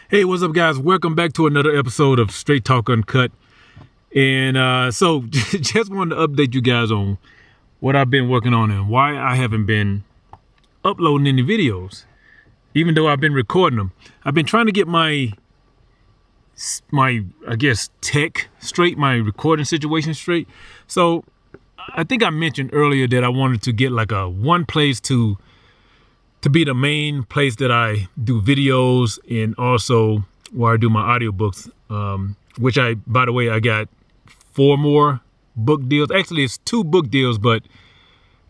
Hey, what's up, guys? Welcome back to another episode of Straight Talk Uncut. And so just wanted to update you guys on what I've been working on and why I haven't been uploading any videos, even though I've been recording them. I've been trying to get my I guess tech straight, my recording situation straight. So I think I mentioned earlier that I wanted to get like a one place to be the main place that I do videos, and also where I do my audiobooks, which by the way, I got 4 more book deals. Actually, it's 2 book deals, but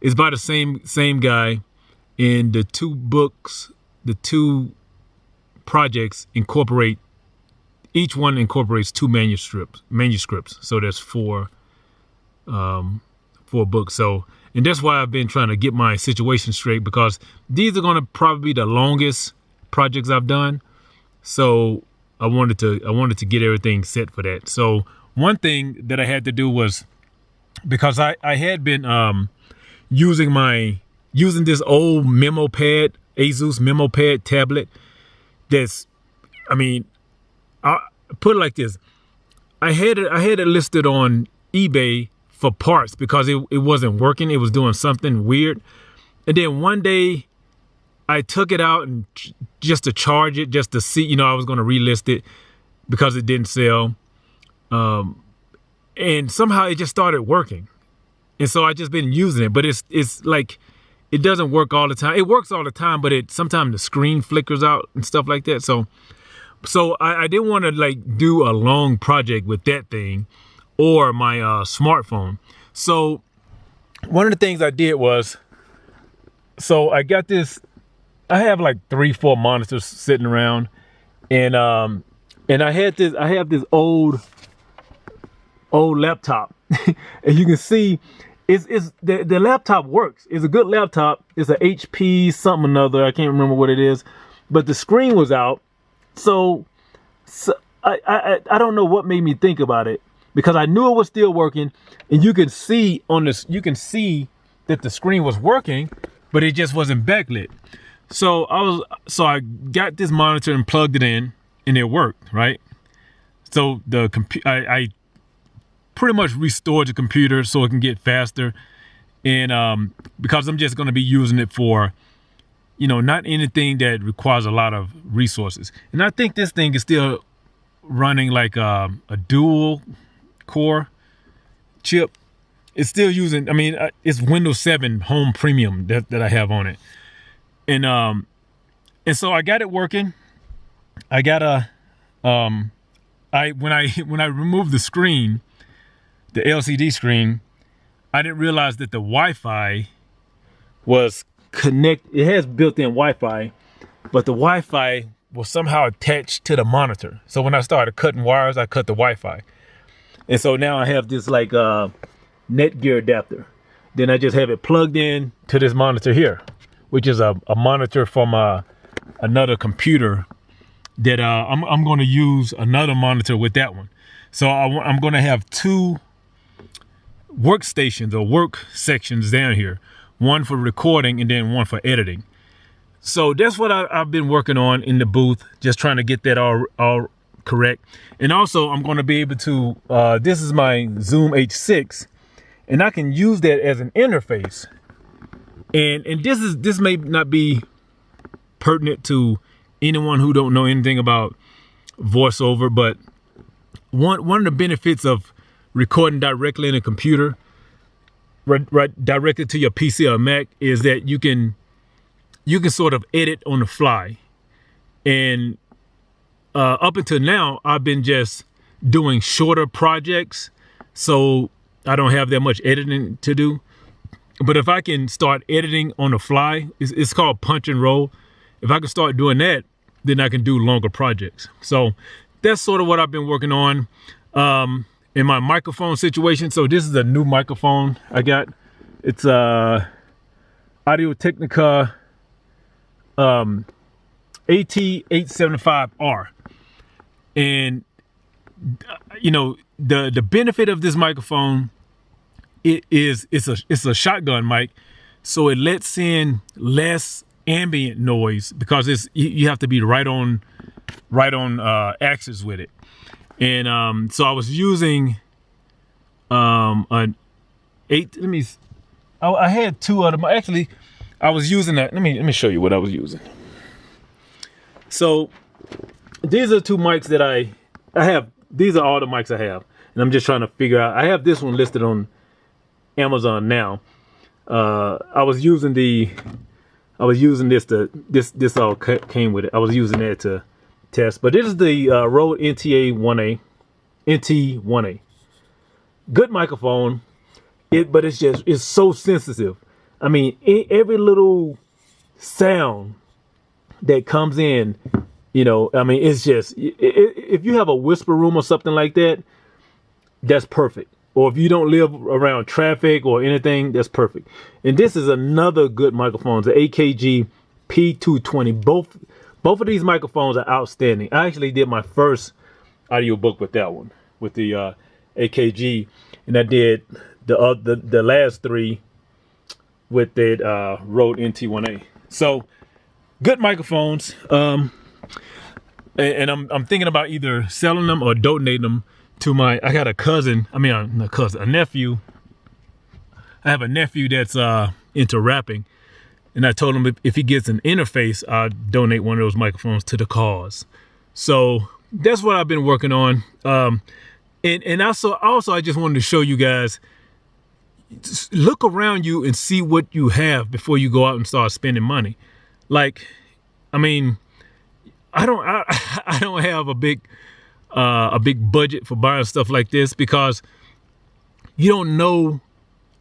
it's by the same guy. And the 2 books, the 2 projects each one incorporates 2 manuscripts. So there's 4 books. So, and that's why I've been trying to get my situation straight, because these are going to probably be the longest projects I've done. So I wanted to get everything set for that. So one thing that I had to do was, because I had been using this old memo pad, Asus memo pad tablet. I put it like this. I had it listed on eBay for parts because it wasn't working. It was doing something weird. And then one day I took it out and just to charge it, just to see, I was going to relist it because it didn't sell. And somehow it just started working. And so I just been using it, but it's like, it doesn't work all the time. It works all the time, but sometimes the screen flickers out and stuff like that. So I didn't want to like do a long project with that thing or my smartphone. So one of the things I did was, I got this, I have like 3-4 monitors sitting around, and I have this old laptop. And you can see the laptop works. It's a good laptop. It's a HP something or another. I can't remember what it is, but the screen was out. So I don't know what made me think about it, because I knew it was still working, and you can see that the screen was working, but it just wasn't backlit. So I got this monitor and plugged it in, and it worked, right? So I pretty much restored the computer so it can get faster, and because I'm just going to be using it for, not anything that requires a lot of resources. And I think this thing is still running like a dual core chip. It's still using, it's Windows 7 Home Premium that I have on it. And so I got it working. I got when I removed the screen, the LCD screen, I didn't realize that the Wi-Fi was it has built-in Wi-Fi, but the Wi-Fi was somehow attached to the monitor. So when I started cutting wires, I cut the Wi-Fi. And so now I have this like Netgear adapter. Then I just have it plugged in to this monitor here, which is a monitor from another computer that I'm going to use another monitor with that one. So I'm going to have 2 workstations or work sections down here, one for recording and then one for editing. So that's what I've been working on in the booth, just trying to get that all correct. And also I'm going to be able to, this is my Zoom H6, and I can use that as an interface. And this may not be pertinent to anyone who don't know anything about voiceover, but one of the benefits of recording directly in a computer, right directly to your PC or Mac, is that you can sort of edit on the fly. And up until now, I've been just doing shorter projects, so I don't have that much editing to do. But if I can start editing on the fly, it's called punch and roll. If I can start doing that, then I can do longer projects. So that's sort of what I've been working on. In my microphone situation, so this is a new microphone I got. It's Audio Technica AT875R. And the benefit of this microphone, it's a shotgun mic, so it lets in less ambient noise, because you have to be right on right on axis with it. And so I was using an 8. I had 2 of them. Actually, I was using that. Let me show you what I was using. So these are 2 mics that I have. These are all the mics I have, and I'm just trying to figure out. I have this one listed on Amazon now. I was using this this all came with it. I was using that to test, but this is the Rode NT1A. Good microphone. But it's so sensitive. I mean, every little sound that comes in, you know, I mean, it's just, if you have a whisper room or something like that, that's perfect. Or if you don't live around traffic or anything, that's perfect. And this is another good microphone, the AKG P220. Both of these microphones are outstanding. I actually did my first audiobook with that one, with the AKG, and I did the last 3 with that Rode NT1A. So good microphones. And I'm thinking about either selling them or donating them to I got a cousin. I mean, not a cousin, a nephew. I have a nephew that's into rapping, and I told him if he gets an interface, I'll donate one of those microphones to the cause. So that's what I've been working on. And also I just wanted to show you guys, look around you and see what you have before you go out and start spending money. Like, I mean, I don't have a big budget for buying stuff like this, because you don't know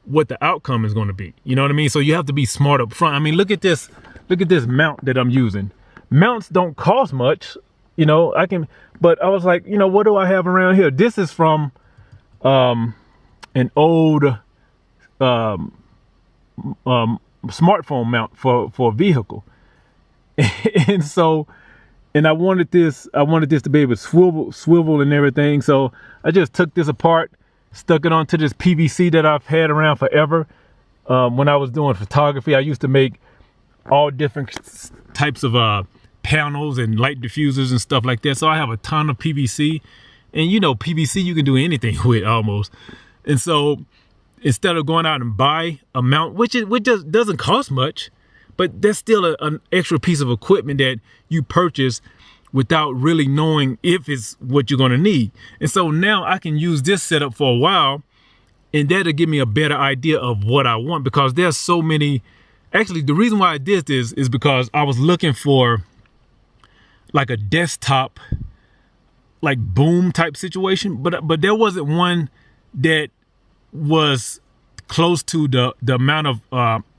what the outcome is going to be. You know what I mean? So you have to be smart up front. I mean, look at this mount that I'm using. Mounts don't cost much, you know. But I was like, you know, what do I have around here? This is from an old smartphone mount for a vehicle. and I wanted this to be able to swivel and everything. So I just took this apart, stuck it onto this PVC that I've had around forever. When I was doing photography, I used to make all different types of panels and light diffusers and stuff like that. So I have a ton of PVC, and you know, PVC you can do anything with almost. And so instead of going out and buy a mount, which just doesn't cost much, but that's still an extra piece of equipment that you purchase without really knowing if it's what you're going to need. And so now I can use this setup for a while, and that'll give me a better idea of what I want, because there's so many. Actually, the reason why I did this is because I was looking for like a desktop, like boom type situation, but there wasn't one that was close to the amount of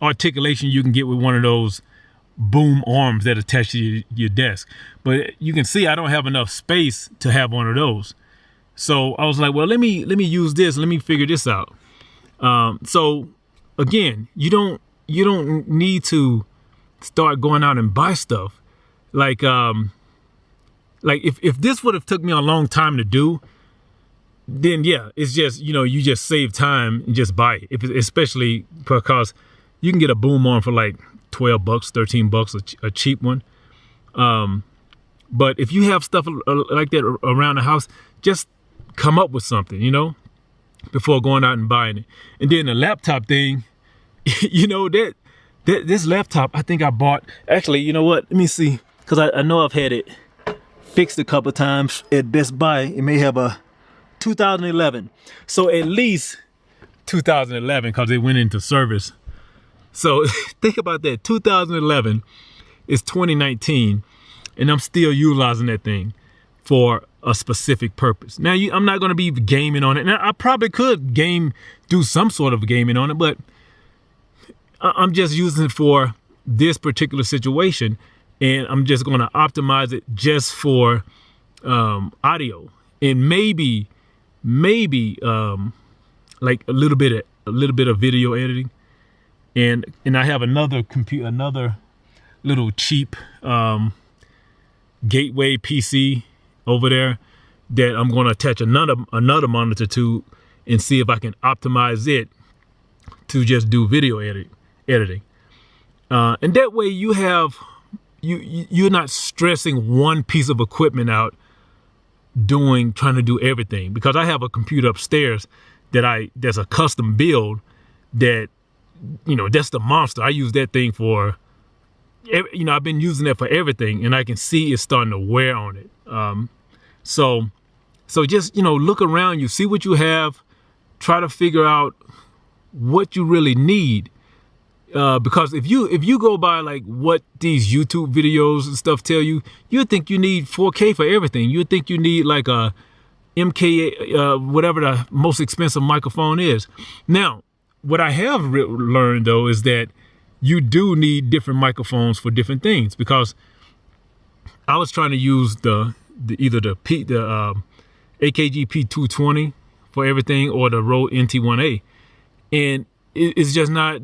articulation you can get with one of those boom arms that attach to your desk. But you can see I don't have enough space to have one of those. So I was like, well, let me use this. Let me figure this out. So again, you don't need to start going out and buy stuff. Like if this would have took me a long time to do, then yeah, it's just, you know, you just save time and just buy it. Especially because you can get a boom arm for like $12, $13, a cheap one. But if you have stuff like that around the house, just come up with something, you know, before going out and buying it. And then the laptop thing, you know, this laptop, I think I bought, actually, you know what, let me see, because I know I've had it fixed a couple of times at Best Buy. It may have a 2011, so at least 2011, because it went into service. So think about that. 2011 is 2019, and I'm still utilizing that thing for a specific purpose. Now, I'm not going to be gaming on it. Now, I probably could do some sort of gaming on it, but I'm just using it for this particular situation, and I'm just going to optimize it just for audio, and maybe like a little bit of video editing. And I have another little cheap gateway PC over there that I'm going to attach another monitor to and see if I can optimize it to just do video editing. And that way you have you're not stressing one piece of equipment out trying to do everything. Because I have a computer upstairs that's a custom build that, that's the monster. I use that thing for, I've been using that for everything, and I can see it's starting to wear on it. So just, look around you, see what you have, try to figure out what you really need. Because if you go by like what these YouTube videos and stuff tell you, you'd think you need 4K for everything. You'd think you need like a MK, whatever the most expensive microphone is. Now, what I have learned though is that you do need different microphones for different things, because I was trying to use either the AKG P220 for everything, or the Rode NT1A, and it's just not.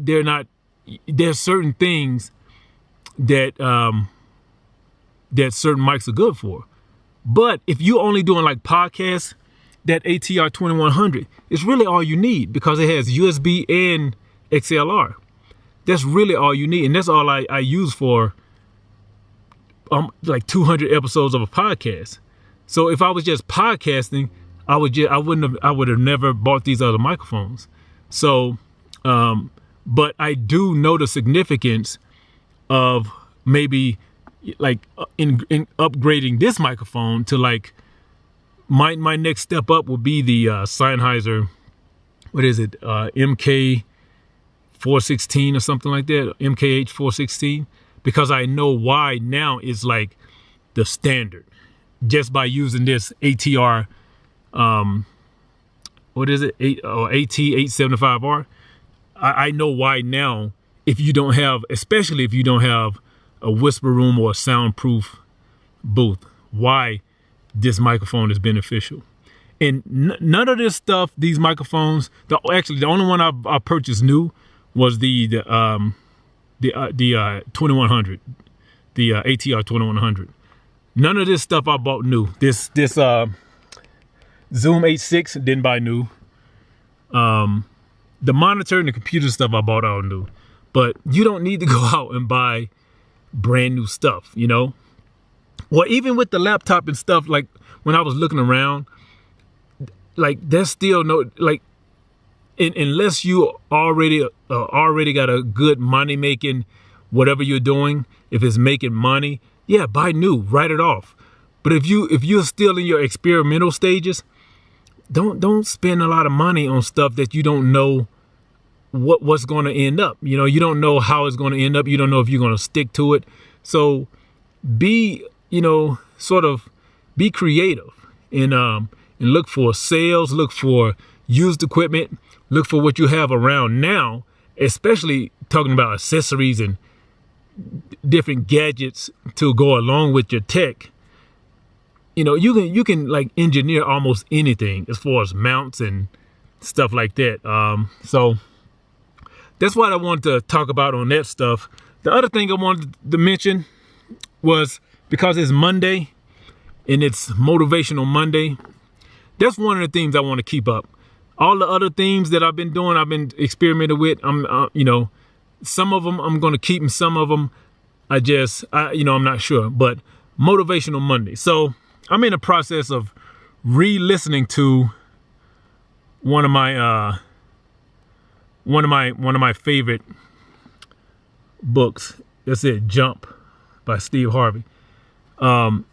There's certain things that that certain mics are good for. But if you're only doing like podcasts, that ATR 2100 is really all you need, because it has USB and XLR. That's really all you need, and that's all I use for like 200 episodes of a podcast. So if I was just podcasting, I would have never bought these other microphones. So but I do know the significance of maybe like in upgrading this microphone to like my next step up would be the Sennheiser, what is it, MK 416 or something like that, MKH 416, because I know why now is like the standard just by using this ATR what is it, AT875R. I know why now, especially if you don't have a whisper room or a soundproof booth, why this microphone is beneficial. And none of this stuff, these microphones, the only one I purchased new was the 2100, the ATR 2100. None of this stuff I bought new. This Zoom H6 didn't buy new. The monitor and the computer stuff I bought all new. But you don't need to go out and buy brand new stuff, Well, even with the laptop and stuff, like when I was looking around, like there's still no, like, unless you already got a good money making, whatever you're doing, if it's making money, yeah, buy new, write it off. But if you're still in your experimental stages, don't spend a lot of money on stuff that you don't know what's going to end up. You don't know how it's going to end up. You don't know if you're going to stick to it. So be creative and look for sales, look for used equipment, look for what you have around now, especially talking about accessories and different gadgets to go along with your tech. You can like engineer almost anything as far as mounts and stuff like that. So that's what I wanted to talk about on that stuff. The other thing I wanted to mention was, because it's Monday and it's Motivational Monday, that's one of the themes I want to keep up. All the other themes that I've been doing, I've been experimenting with. Some of them I'm going to keep, and some of them I'm not sure. But Motivational Monday. So I'm in the process of re-listening to one of my favorite books. That's it, Jump by Steve Harvey. And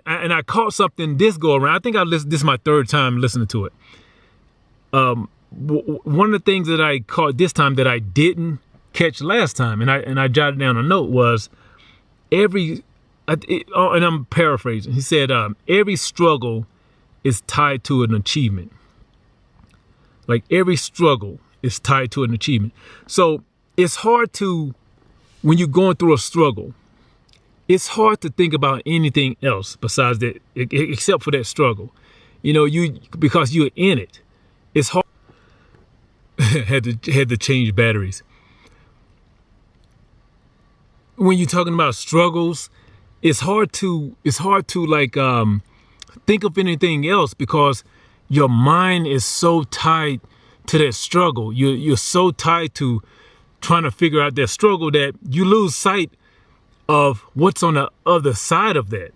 I caught something this go around. I think this is my third time listening to it. One of the things that I caught this time that I didn't catch last time, and I jotted down a note, was and I'm paraphrasing. He said, every struggle is tied to an achievement. Like every struggle is tied to an achievement. So it's hard to, when you're going through a struggle, it's hard to think about anything else besides that, except for that struggle. Because you're in it. It's hard. had to change batteries. When you're talking about struggles, it's hard to like think of anything else, because your mind is so tied to that struggle. You're so tied to trying to figure out that struggle that you lose sight of what's on the other side of that.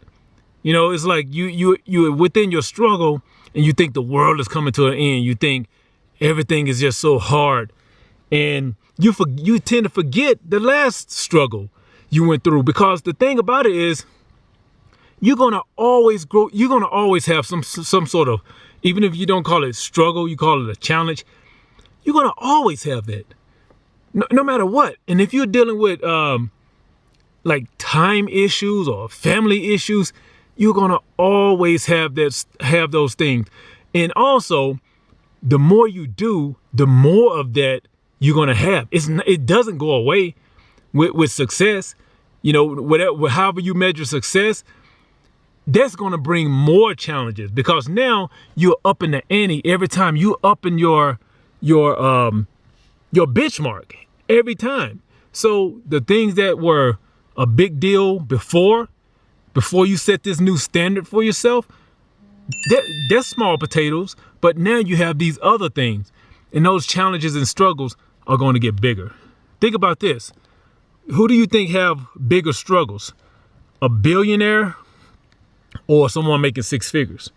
You know, it's like you within your struggle and you think the world is coming to an end. You think everything is just so hard, and you tend to forget the last struggle you went through, because the thing about it is you're gonna always grow. You're gonna always have some sort of, even if you don't call it struggle, you call it a challenge. You're gonna always have that, no matter what. And if you're dealing with like time issues or family issues, you're gonna always have those things. And also, the more you do, the more of that you're gonna have. It doesn't go away with success. You know, whatever, however you measure success, that's gonna bring more challenges, because now you're up in the ante every time. You up in your benchmark every time. So the things that were a big deal before you set this new standard for yourself, that's small potatoes. But now you have these other things, and those challenges and struggles are going to get bigger. Think about this. Who do you think have bigger struggles? A billionaire or someone making six figures?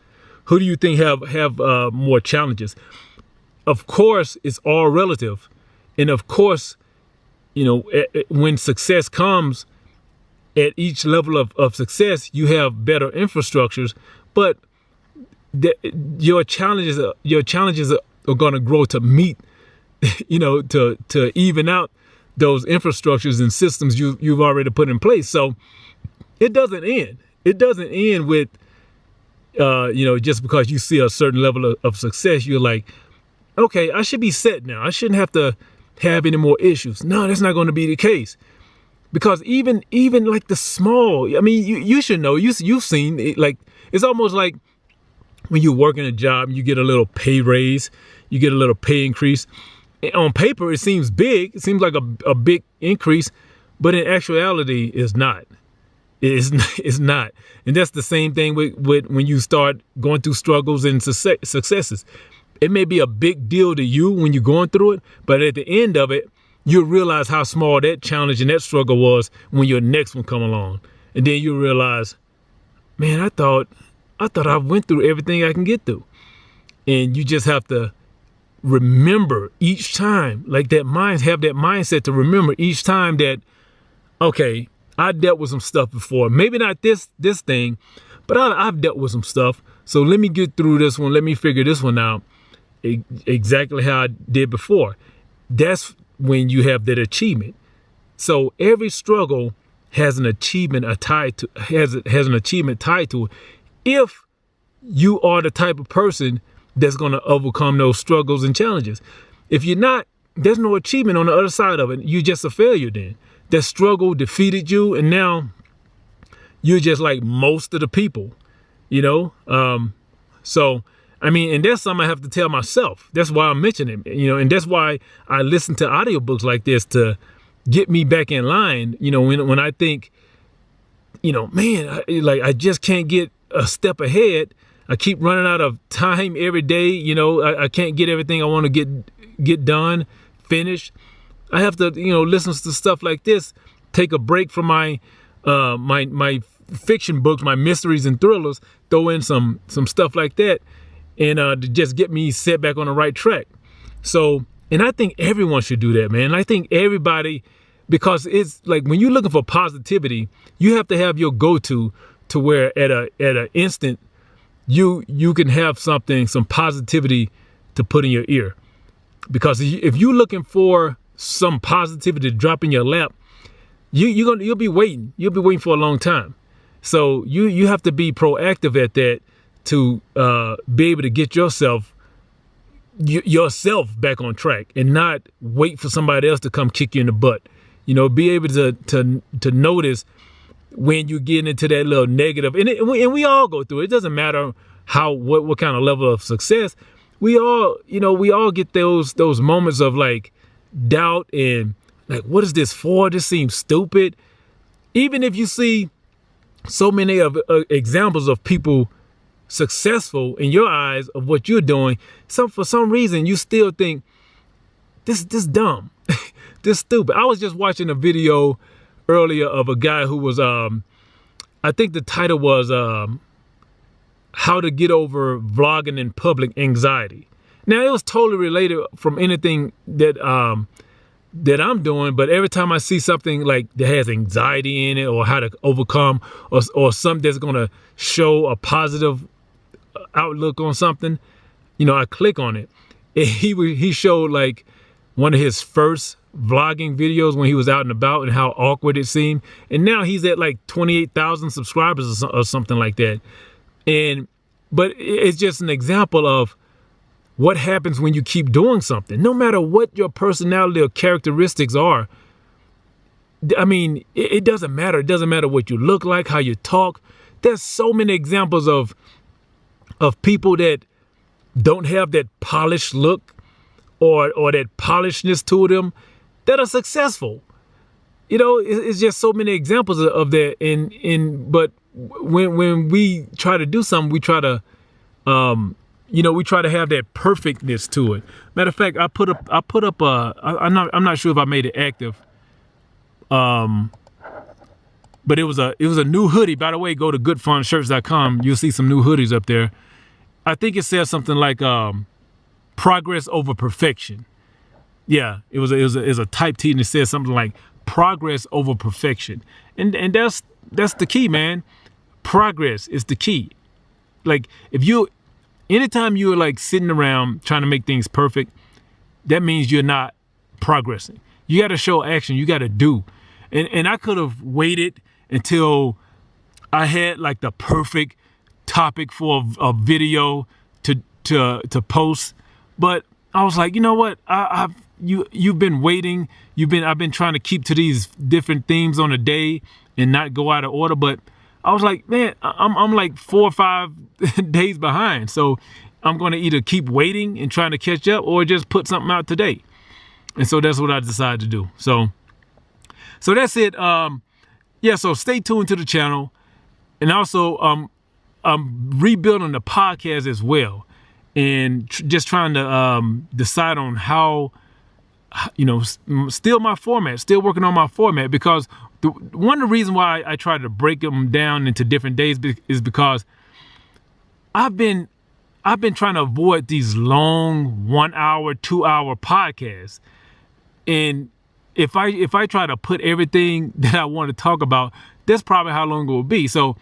Who do you think have more challenges? Of course, it's all relative. And of course, you know, when success comes, at each level of success, you have better infrastructures, but your challenges are going to grow to meet, you know, to even out those infrastructures and systems you've already put in place. So it doesn't end. It doesn't end with, you know, just because you see a certain level of success, you're like, okay, I should be set now. I shouldn't have to have any more issues. No, that's not going to be the case. Because even like the small, I mean, you should know, you've seen it, like, it's almost like when you work in a job, you get a little pay raise, you get a little pay increase. And on paper, it seems big. It seems like a big increase, but in actuality, it's not. It's not. And that's the same thing with when you start going through struggles and successes. It may be a big deal to you when you're going through it, but at the end of it, you'll realize how small that challenge and that struggle was when your next one come along. And then you realize, man, I thought I went through everything I can get through. And you just have to remember each time, like have that mindset to remember each time that, okay, I dealt with some stuff before. Maybe not this thing, but I've dealt with some stuff. So let me get through this one. Let me figure this one out exactly how I did before. That's when you have that achievement. So every struggle has an achievement tied to it. If you are the type of person that's going to overcome those struggles and challenges. If you're not, there's no achievement on the other side of it. You're just a failure then. That struggle defeated you, and now you're just like most of the people, you know? So, I mean, and that's something I have to tell myself. That's why I'm mentioning it, you know, and that's why I listen to audiobooks like this to get me back in line. You know, when I think, you know, man, I just can't get a step ahead. I keep running out of time every day. You know, I can't get everything I want to get done, finished. I have to, you know, listen to stuff like this, take a break from my fiction books, my mysteries and thrillers, throw in some stuff like that, and to just get me set back on the right track. So, and I think everyone should do that, man. I think everybody, because it's like when you're looking for positivity, you have to have your go-to to where at a instant you can have some positivity to put in your ear. Because if you're looking for some positivity to drop in your lap, you'll be waiting. You'll be waiting for a long time. So you have to be proactive at that to be able to get yourself back on track and not wait for somebody else to come kick you in the butt. You know, be able to notice when you get into that little negative, and we all go through it. It doesn't matter what kind of level of success. We all get those moments of like doubt and like, what is this for? This seems stupid. Even if you see so many of examples of people successful in your eyes of what you're doing, for some reason you still think this dumb, this stupid. I was just watching a video earlier of a guy who was, I think the title was How to Get Over Vlogging in Public Anxiety. Now, it was totally related from anything that that I'm doing, but every time I see something like that has anxiety in it, or how to overcome, or something that's gonna show a positive outlook on something, you know, I click on it. And he showed like one of his first vlogging videos when he was out and about, and how awkward it seemed. And now he's at like 28,000 subscribers or something like that. But it's just an example of what happens when you keep doing something, no matter what your personality or characteristics are. I mean, it doesn't matter. It doesn't matter what you look like, how you talk. There's so many examples of people that don't have that polished look or that polishedness to them that are successful. You know, it's just so many examples of that. But when we try to do something, we try to, we try to have that perfectness to it. Matter of fact, I put up I'm not sure if I made it active. But it was a new hoodie. By the way, go to goodfunshirts.com. You'll see some new hoodies up there. I think it says something like progress over perfection. Yeah, it was a type T, and it says something like progress over perfection. And that's the key, man. Progress is the key. Like, anytime you're like sitting around trying to make things perfect, that means you're not progressing. You got to show action. You got to do. And I could have waited until I had like the perfect topic for a video to post, but I was like, you know what? You've been waiting. I've been trying to keep to these different themes on a day and not go out of order. But I was like, man, I'm like 4 or 5 days behind. So I'm going to either keep waiting and trying to catch up, or just put something out today. And so that's what I decided to do. So that's it. So stay tuned to the channel. And also, I'm rebuilding the podcast as well. And just trying to decide on how, still working on my format, because one of the reasons why I try to break them down into different days is because I've been trying to avoid these long 1 hour, 2 hour podcasts. And if I try to put everything that I want to talk about, that's probably how long it will be. So,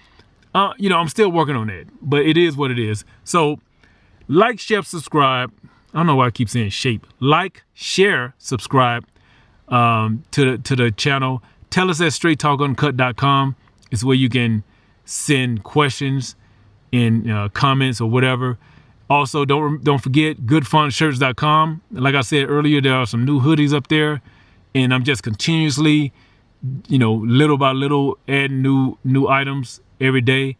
I'm still working on that, but it is what it is. So like, share, subscribe. I don't know why I keep saying shape. Like, share, subscribe to the channel. Tell us at straighttalkuncut.com. It's where you can send questions and comments or whatever. Also, don't forget goodfunshirts.com. Like I said earlier, there are some new hoodies up there, and I'm just continuously, little by little adding new items every day.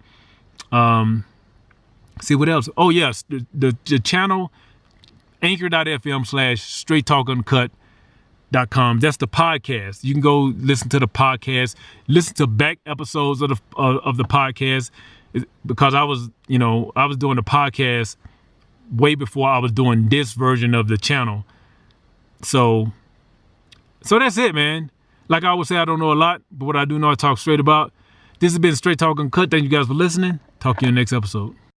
See what else? Oh yes, the channel, anchor.fm/straighttalkuncut.com. That's the podcast. You can go listen to the podcast, listen to back episodes of the podcast, because I was doing the podcast way before I was doing this version of the channel. So that's it, man. Like I always say, I don't know a lot, but what I do know, I talk straight about. This has been Straight Talk Uncut. Thank you guys for listening. Talk to you in the next episode.